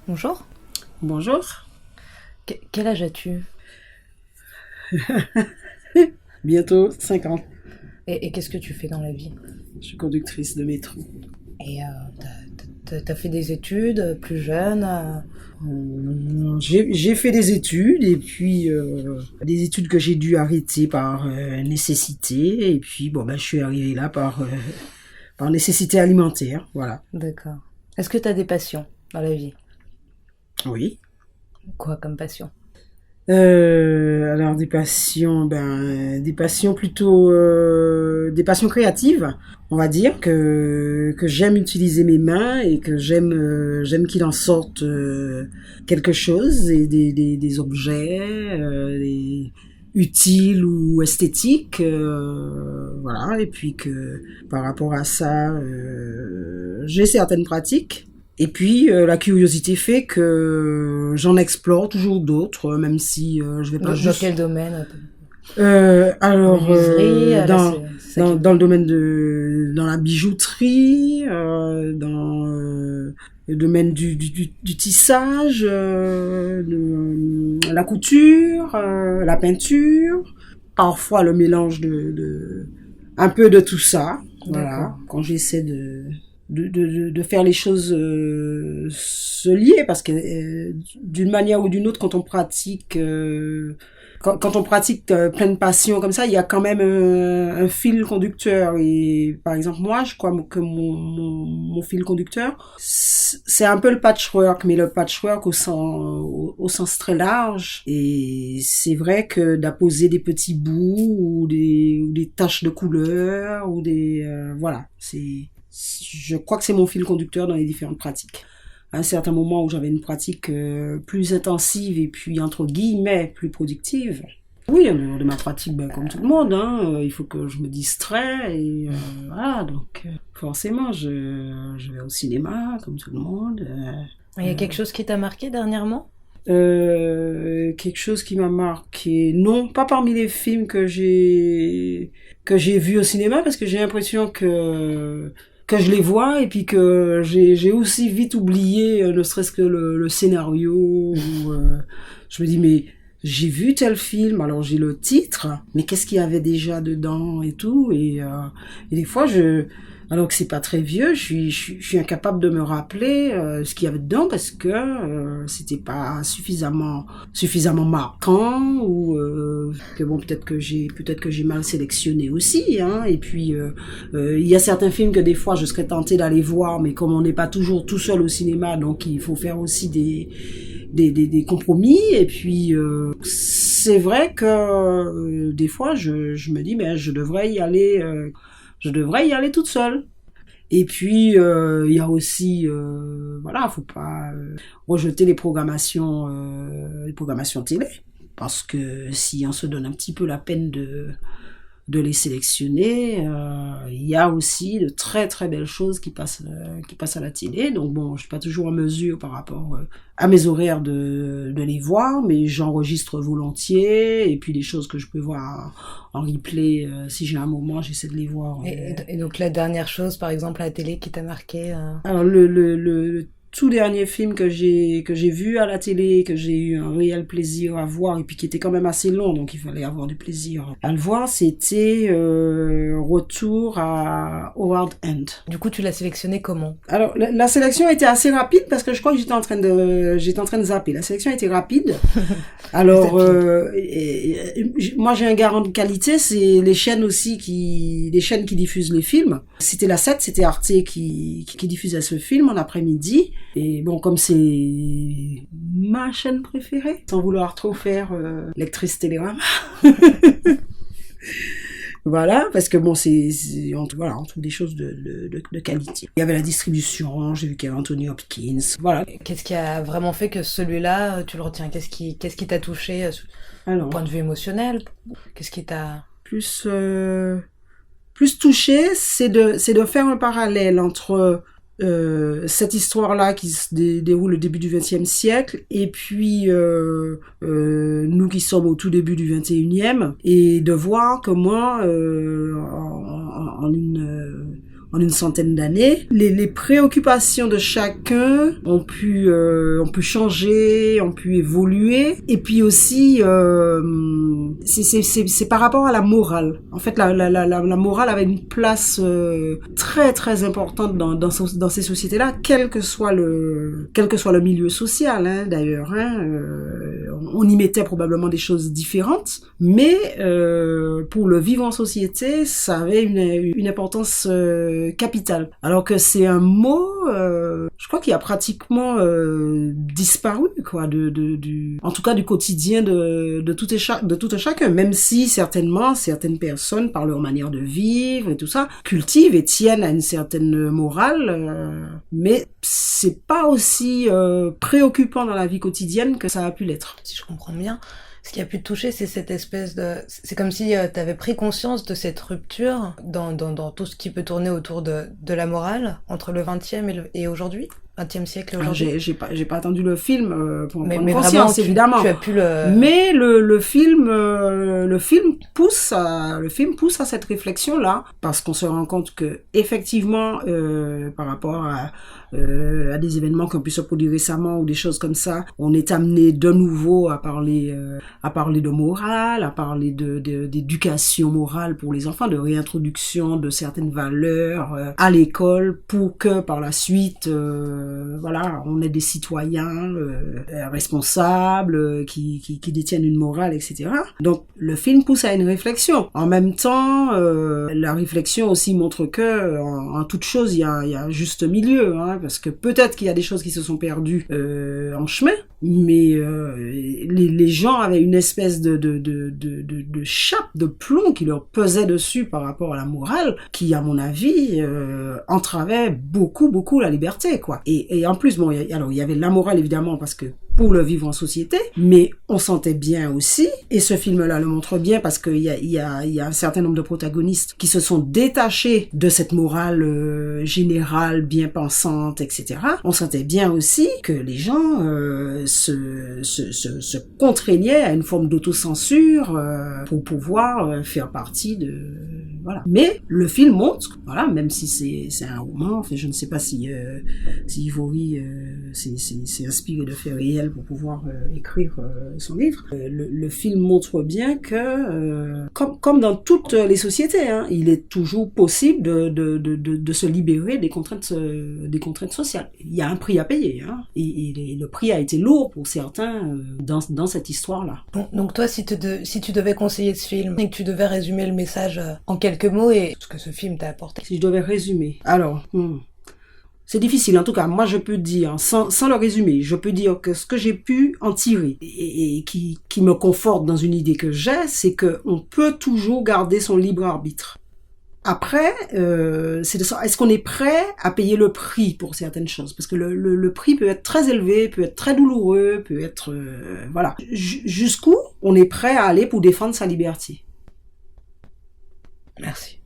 Bonjour. Bonjour. Quel âge as-tu? Bientôt 5 ans. Et qu'est-ce que tu fais dans la vie? Je suis conductrice de métro. Et t'as fait des études plus jeune? J'ai fait des études et puis des études que j'ai dû arrêter par nécessité et puis je suis arrivée là par nécessité alimentaire, voilà. D'accord. Est-ce que t'as des passions dans la vie? Oui. Quoi comme passion? Alors des passions plutôt, des passions créatives, on va dire que j'aime utiliser mes mains et que j'aime qu'il en sorte quelque chose et des objets utiles ou esthétiques, voilà. Et puis que par rapport à ça, j'ai certaines pratiques. Et puis la curiosité fait que j'en explore toujours d'autres, même si je vais pas Dans juste. quel domaine? Alors Menuiserie, là, c'est ça qui dans le domaine de dans la bijouterie, dans le domaine du tissage, de la couture, la peinture, parfois le mélange de un peu de tout ça. Voilà, D'accord. quand j'essaie de faire les choses se lier parce que d'une manière ou d'une autre quand on pratique quand on pratique pleine passion comme ça, il y a quand même un fil conducteur. Et par exemple, moi, je crois que mon fil conducteur, c'est un peu le patchwork, mais le patchwork au sens très large. Et c'est vrai que d'apposer des petits bouts ou des taches de couleur ou voilà, je crois que c'est mon fil conducteur dans les différentes pratiques. À un certain moment où j'avais une pratique plus intensive et puis entre guillemets plus productive. Oui, en dehors de ma pratique, comme tout le monde, hein, il faut que je me distrais et voilà, donc forcément je vais au cinéma comme tout le monde. Il y a quelque chose qui t'a marqué dernièrement? Quelque chose qui m'a marqué, non, pas parmi les films que j'ai vus au cinéma parce que j'ai l'impression que je les vois et puis que j'ai aussi vite oublié ne serait-ce que le scénario ou je me dis mais j'ai vu tel film, alors j'ai le titre, mais qu'est-ce qu'il y avait déjà dedans et tout et des fois alors que c'est pas très vieux, je suis incapable de me rappeler ce qu'il y avait dedans parce que c'était pas suffisamment marquant ou que bon peut-être que j'ai mal sélectionné aussi, hein. Et puis il y a certains films que des fois je serais tentée d'aller voir, mais comme on n'est pas toujours tout seul au cinéma, donc il faut faire aussi des compromis. Et puis c'est vrai que des fois je me dis je devrais y aller toute seule. Et puis il y a aussi voilà, faut pas rejeter les programmations télé parce que si on se donne un petit peu la peine de les sélectionner. Il y a aussi de très très belles choses qui passent à la télé. Donc bon, je suis pas toujours en mesure par rapport à mes horaires de les voir, mais j'enregistre volontiers. Et puis les choses que je peux voir en replay, si j'ai un moment, j'essaie de les voir. Et donc la dernière chose, par exemple, à la télé qui t'a marqué? Alors le tout dernier film que j'ai vu à la télé, que j'ai eu un réel plaisir à voir et puis qui était quand même assez long, donc il fallait avoir du plaisir à le voir, c'était Retour à Howard End. Du coup, tu l'as sélectionné comment? Alors la sélection était assez rapide parce que je crois que j'étais en train de zapper. La sélection était rapide. Alors moi j'ai un garant de qualité, c'est les chaînes qui diffusent les films. C'était la 7, c'était Arte qui diffusait ce film en après-midi. Et bon, comme c'est ma chaîne préférée, sans vouloir trop faire lectrice Télérama. Voilà, parce que bon, voilà, on trouve des choses de qualité. Il y avait la distribution, j'ai vu qu'il y avait Anthony Hopkins, voilà. Qu'est-ce qui a vraiment fait que celui-là, tu le retiens? Qu'est-ce qui t'a touché au Alors, point de vue émotionnel? Qu'est-ce qui t'a... plus, plus touché, c'est de faire un parallèle entre cette histoire-là qui se déroule au début du XXe siècle et puis nous qui sommes au tout début du XXIe et de voir que moi en une centaine d'années. Les préoccupations de chacun ont pu changer, ont pu évoluer. Et puis aussi, c'est par rapport à la morale. En fait, la morale avait une place très très importante dans ces sociétés-là, quel que soit le milieu social, hein, d'ailleurs. Hein, on y mettait probablement des choses différentes, mais pour le vivre en société, ça avait une importance capitale. Alors que c'est un mot, je crois qu'il a pratiquement disparu, quoi, en tout cas du quotidien de tout et chacun, même si certainement certaines personnes, par leur manière de vivre et tout ça, cultivent et tiennent à une certaine morale, mais c'est pas aussi préoccupant dans la vie quotidienne que ça a pu l'être. Si je comprends bien, ce qui a pu te toucher, c'est cette espèce de... C'est comme si tu avais pris conscience de cette rupture dans tout ce qui peut tourner autour de la morale entre le 20e et aujourd'hui, 20e siècle et aujourd'hui. J'ai pas attendu le film pour en prendre mais conscience, vraiment, évidemment. Tu as pu le... Mais le film pousse à cette réflexion-là, parce qu'on se rend compte que effectivement, par rapport à des événements qui ont pu se produire récemment ou des choses comme ça, on est amené de nouveau à parler de morale, à parler d'éducation morale pour les enfants, de réintroduction de certaines valeurs à l'école pour que par la suite, voilà, on est des citoyens responsables qui détiennent une morale, etc. Donc le film pousse à une réflexion. En même temps, la réflexion aussi montre que en toute chose il y a un juste milieu, hein, parce que peut-être qu'il y a des choses qui se sont perdues en chemin, mais les gens avaient une espèce de chape de plomb qui leur pesait dessus par rapport à la morale, qui à mon avis entravait beaucoup la liberté, quoi. Et en plus, bon, alors il y avait la morale évidemment parce que pour le vivre en société, mais on sentait bien aussi, et ce film-là le montre bien parce qu'il y a un certain nombre de protagonistes qui se sont détachés de cette morale générale, bien pensante, etc. On sentait bien aussi que les gens se contraignaient à une forme d'autocensure pour pouvoir faire partie de... Voilà. Mais le film montre, voilà, même si c'est un roman, enfin, je ne sais pas si Ivory s'est inspiré de faits réels pour pouvoir écrire son livre. Le film montre bien que, comme dans toutes les sociétés, hein, il est toujours possible de se libérer des contraintes sociales. Il y a un prix à payer, hein, et le prix a été lourd pour certains dans cette histoire-là. Donc toi, si tu devais conseiller ce film et que tu devais résumer le message en quelques mots et ce que ce film t'a apporté. Si je devais résumer, alors... C'est difficile, en tout cas, moi je peux dire, sans le résumer, je peux dire que ce que j'ai pu en tirer et qui me conforte dans une idée que j'ai, c'est qu'on peut toujours garder son libre arbitre. Après, est-ce qu'on est prêt à payer le prix pour certaines choses? Parce que le prix peut être très élevé, peut être très douloureux, peut être... voilà. Jusqu'où on est prêt à aller pour défendre sa liberté? Merci.